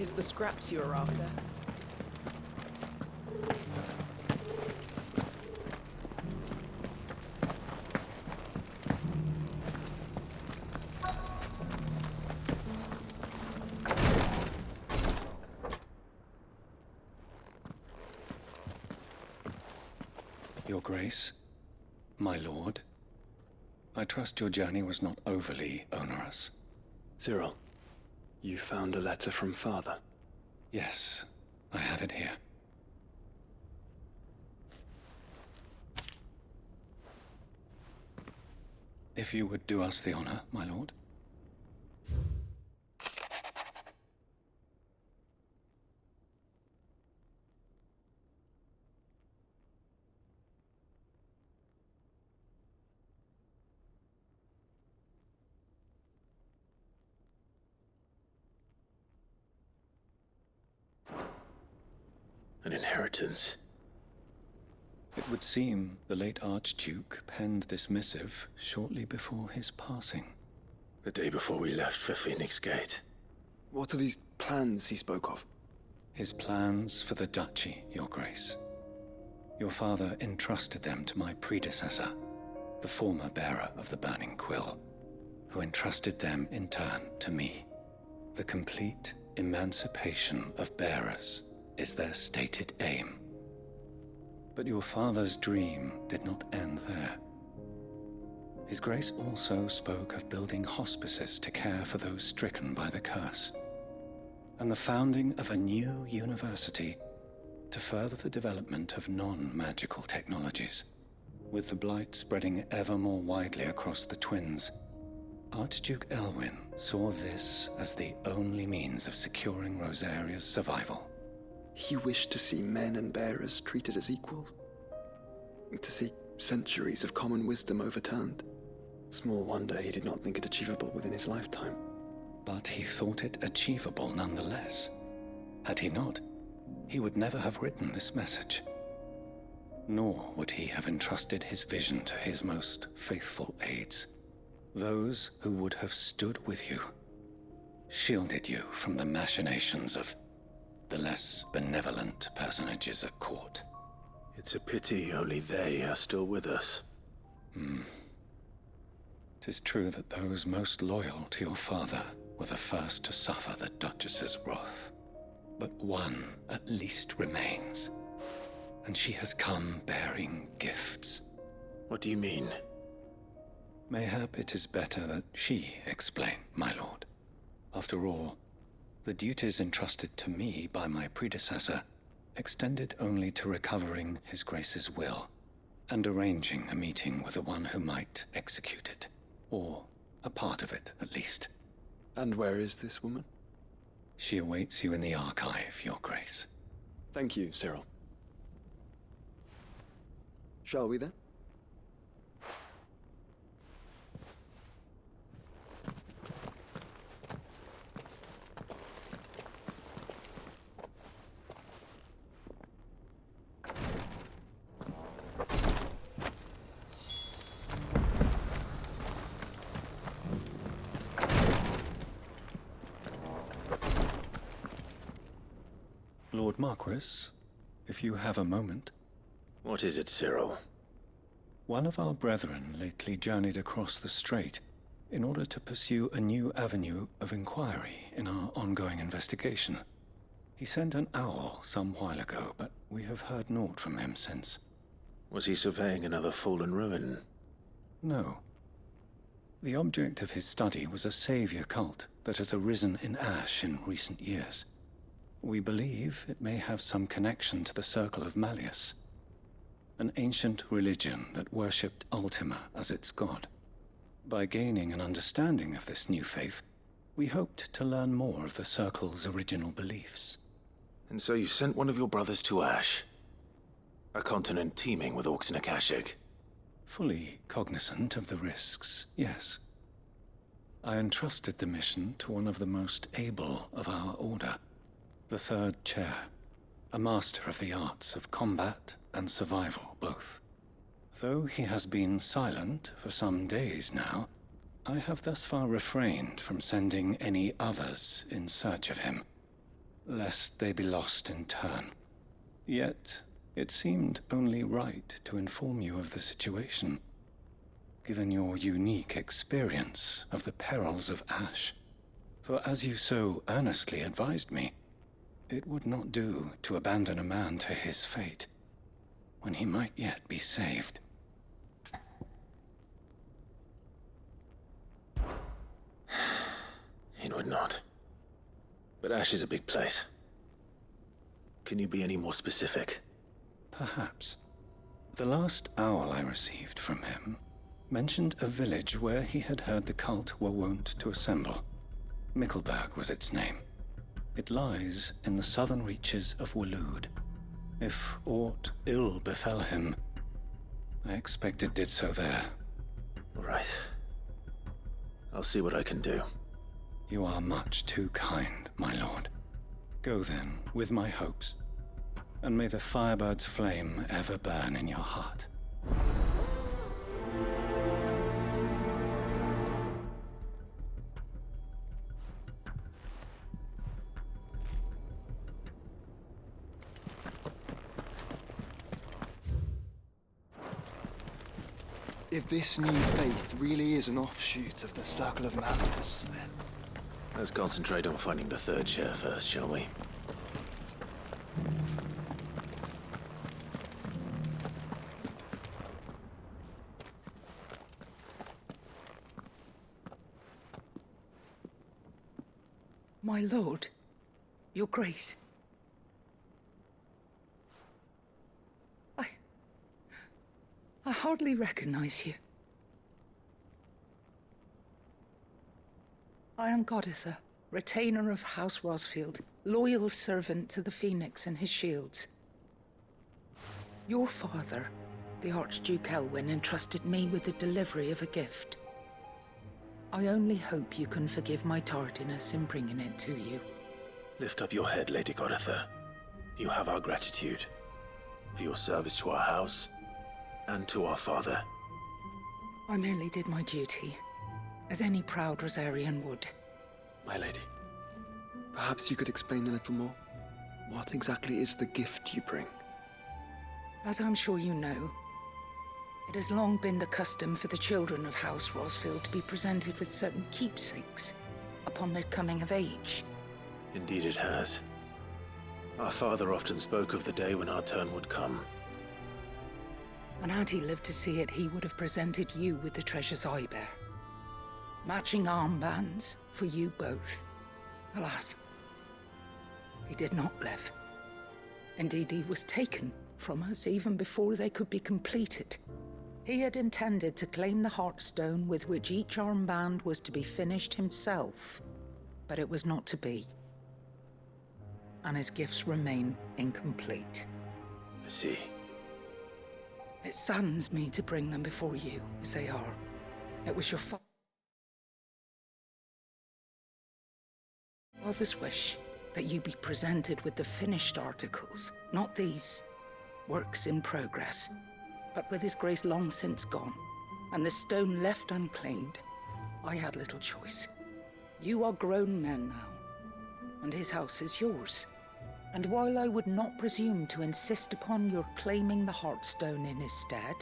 Here's the scraps you were after. Your Grace, my lord, I trust your journey was not overly onerous. Cyril, you found a letter from Father? Yes, I have it here. If you would do us the honor, my lord. An inheritance. It would seem the late Archduke penned this missive shortly before his passing. The day before we left for Phoenix Gate. What are these plans he spoke of? His plans for the duchy, Your Grace. Your father entrusted them to my predecessor, the former bearer of the Burning Quill, who entrusted them in turn to me. The complete emancipation of bearers is their stated aim. But your father's dream did not end there. His Grace also spoke of building hospices to care for those stricken by the curse, and the founding of a new university to further the development of non-magical technologies. With the blight spreading ever more widely across the twins, Archduke Elwyn saw this as the only means of securing Rosaria's survival. He wished to see men and bearers treated as equals. To see centuries of common wisdom overturned. Small wonder he did not think it achievable within his lifetime. But he thought it achievable nonetheless. Had he not, he would never have written this message. Nor would he have entrusted his vision to his most faithful aides, those who would have stood with you, shielded you from the machinations of the less benevolent personages at court. It's a pity only they are still with us. 'Tis true that those most loyal to your father were the first to suffer the Duchess's wrath. But one at least remains, and she has come bearing gifts. What do you mean? Mayhap it is better that she explain, my lord. After all, the duties entrusted to me by my predecessor extended only to recovering His Grace's will and arranging a meeting with the one who might execute it, or a part of it at least. And where is this woman? She awaits you in the archive, Your Grace. Thank you, Cyril. Shall we then? Lord Marquis, if you have a moment. What is it, Cyril? One of our brethren lately journeyed across the strait in order to pursue a new avenue of inquiry in our ongoing investigation. He sent an owl some while ago, but we have heard naught from him since. Was he surveying another fallen ruin? No. The object of his study was a savior cult that has arisen in Ash in recent years. We believe it may have some connection to the Circle of Malleus, an ancient religion that worshipped Ultima as its god. By gaining an understanding of this new faith, we hoped to learn more of the Circle's original beliefs. And so you sent one of your brothers to Ash? A continent teeming with orcs and Akashic? Fully cognizant of the risks, yes. I entrusted the mission to one of the most able of our order, the third chair, a master of the arts of combat and survival both. Though he has been silent for some days now, I have thus far refrained from sending any others in search of him. lest they be lost in turn. Yet, it seemed only right to inform you of the situation, given your unique experience of the perils of Ash. For as you so earnestly advised me, it would not do to abandon a man to his fate, when he might yet be saved. It would not. But Ash is a big place. Can you be any more specific? Perhaps. The last owl I received from him mentioned a village where he had heard the cult were wont to assemble. Mickleburg was its name. It lies in the southern reaches of Waloed. If aught ill befell him, I expect it did so there. Right. I'll see what I can do. You are much too kind, my lord. Go then, with my hopes, and may the Firebird's flame ever burn in your heart. If this new faith really is an offshoot of the Circle of Malleus, then... Let's concentrate on finding the third chair first, shall we? My lord, your grace. I hardly recognize you. I am Goditha, retainer of House Rosfield, loyal servant to the Phoenix and his shields. Your father, the Archduke Elwyn, entrusted me with the delivery of a gift. I only hope you can forgive my tardiness in bringing it to you. Lift up your head, Lady Goditha. You have our gratitude for your service to our house and to our father. I merely did my duty, as any proud Rosarian would. My lady, perhaps you could explain a little more? What exactly is the gift you bring? As I'm sure you know, it has long been the custom for the children of House Rosfield to be presented with certain keepsakes upon their coming of age. Indeed it has. Our father often spoke of the day when our turn would come. And had he lived to see it, he would have presented you with the treasures I bear. Matching armbands for you both. Alas, he did not live. Indeed, he was taken from us even before they could be completed. He had intended to claim the Heartstone with which each armband was to be finished himself, but it was not to be. And his gifts remain incomplete. I see. It saddens me to bring them before you, as they are. It was your father's wish that you be presented with the finished articles, not these works in progress. But with his grace long since gone, and the stone left unclaimed, I had little choice. You are grown men now, and his house is yours. And while I would not presume to insist upon your claiming the Heartstone in his stead,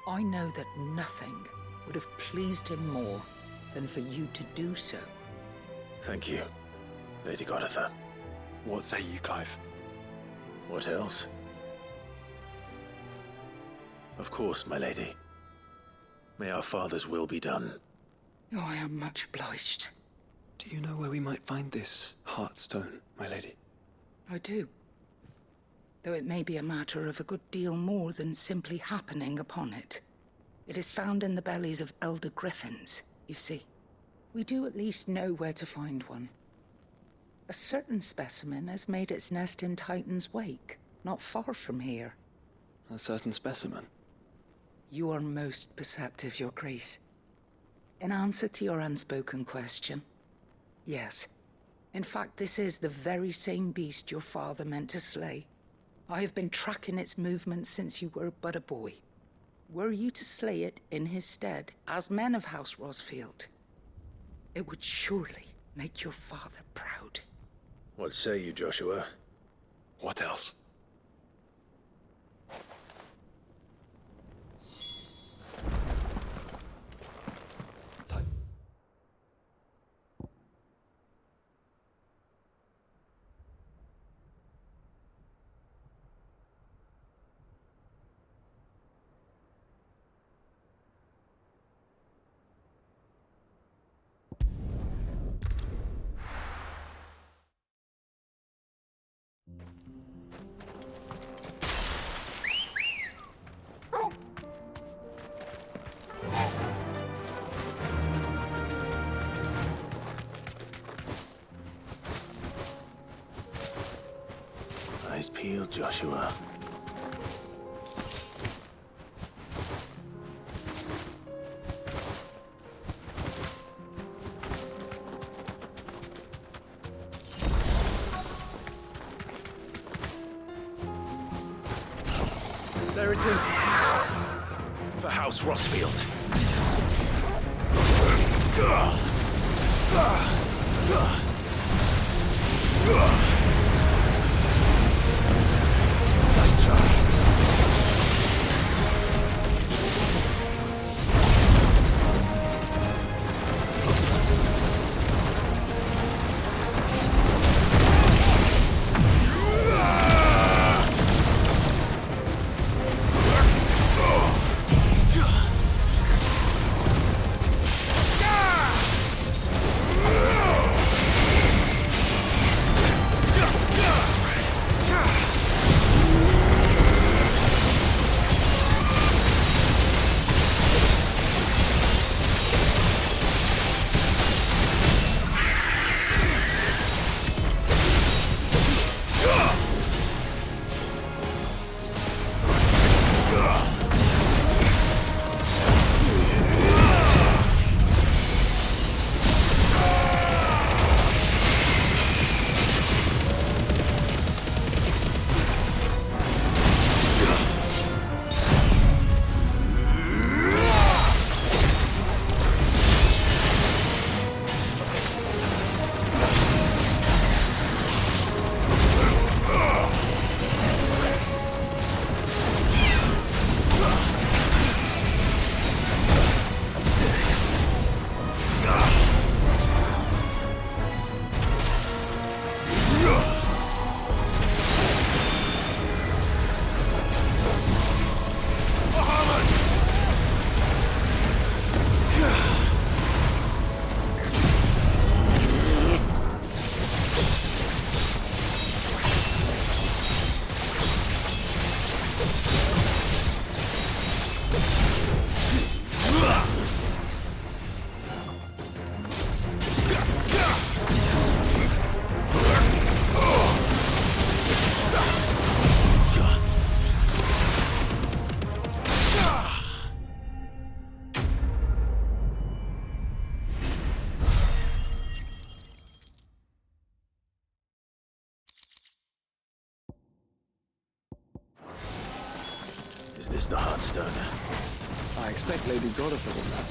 I know that nothing would have pleased him more than for you to do so. Thank you, Lady Goditha. What say you, Clive? What else? Of course, my lady. May our father's will be done. Oh, I am much obliged. Do you know where we might find this Heartstone, my lady? I do. Though it may be a matter of a good deal more than simply happening upon it. It is found in the bellies of elder griffins, you see. We do at least know where to find one. A certain specimen has made its nest in Titan's Wake, not far from here. A certain specimen? You are most perceptive, Your Grace. In answer to your unspoken question, yes. In fact, this is the very same beast your father meant to slay. I have been tracking its movements since you were but a boy. Were you to slay it in his stead, as men of House Rosfield, it would surely make your father proud. What say you, Joshua? What else? Eyes peeled, Joshua. There it is. For House Rossfield. Nice try. Is this the Heartstone? I expect Lady Godfrey will know.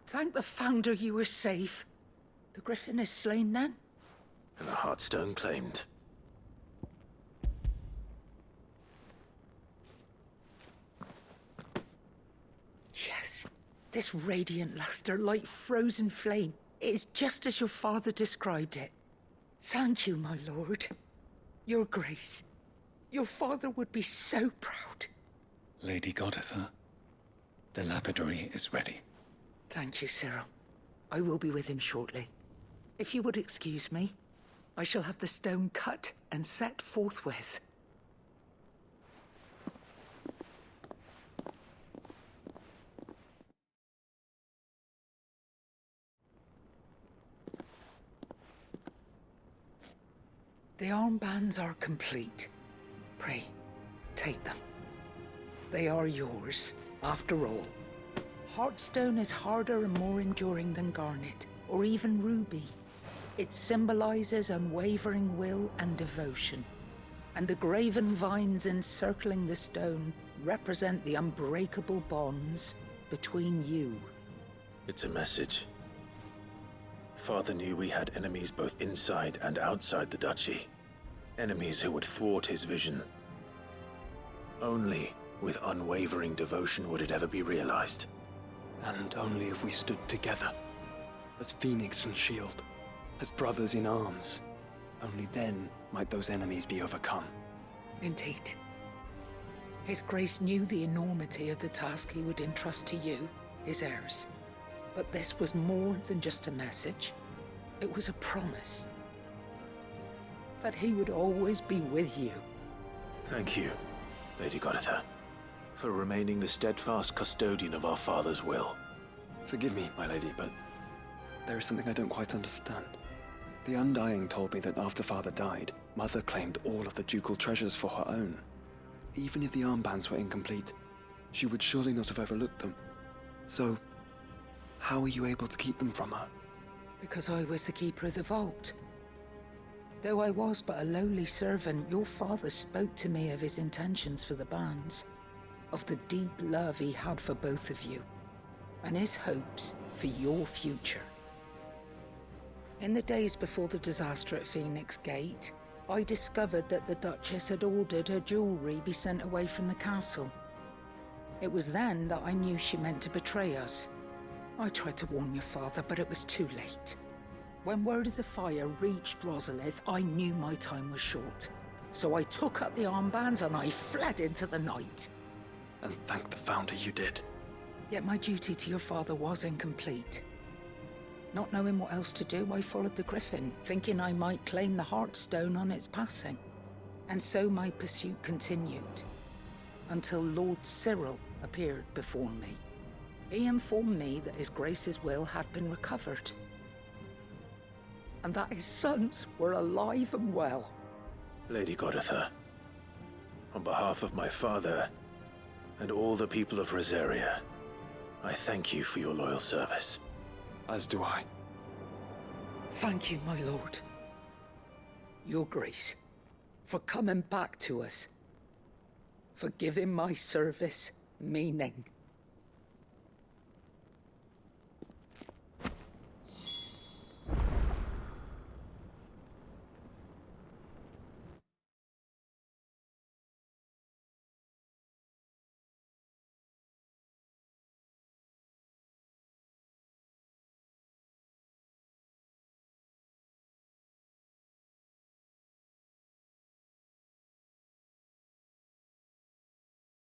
Thank the Founder you were safe. The Griffin is slain then? And the Heartstone claimed. Yes. This radiant luster, like frozen flame, is just as your father described it. Thank you, my lord. Your Grace. Your father would be so proud. Lady Goditha, the lapidary is ready. Thank you, Cyril. I will be with him shortly. If you would excuse me. I shall have the stone cut and set forthwith. The armbands are complete. Pray, take them. They are yours, after all. Heartstone is harder and more enduring than garnet, or even ruby. It symbolizes unwavering will and devotion. And the graven vines encircling the stone represent the unbreakable bonds between you. It's a message. Father knew we had enemies both inside and outside the duchy. Enemies who would thwart his vision. Only with unwavering devotion would it ever be realized. And only if we stood together, as Phoenix and Shield, as brothers in arms. Only then might those enemies be overcome. Indeed. His Grace knew the enormity of the task he would entrust to you, his heirs. But this was more than just a message. It was a promise. That he would always be with you. Thank you, Lady Goditha, for remaining the steadfast custodian of our father's will. Forgive me, my lady, but there is something I don't quite understand. The Undying told me that after Father died, Mother claimed all of the ducal treasures for her own. Even if the armbands were incomplete, she would surely not have overlooked them. So, how were you able to keep them from her? Because I was the keeper of the vault. Though I was but a lowly servant, your father spoke to me of his intentions for the bands, of the deep love he had for both of you, and his hopes for your future. In the days before the disaster at Phoenix Gate, I discovered that the Duchess had ordered her jewelry be sent away from the castle. It was then that I knew she meant to betray us. I tried to warn your father, but it was too late. When word of the fire reached Rosalith, I knew my time was short. So I took up the armbands and I fled into the night. And thank the Founder you did. Yet my duty to your father was incomplete. Not knowing what else to do, I followed the Griffin, thinking I might claim the Heartstone on its passing. And so my pursuit continued, until Lord Cyril appeared before me. He informed me that His Grace's will had been recovered, and that his sons were alive and well. Lady Goditha, on behalf of my father and all the people of Rosaria, I thank you for your loyal service. As do I. Thank you, my lord. Your Grace, for coming back to us, for giving my service meaning.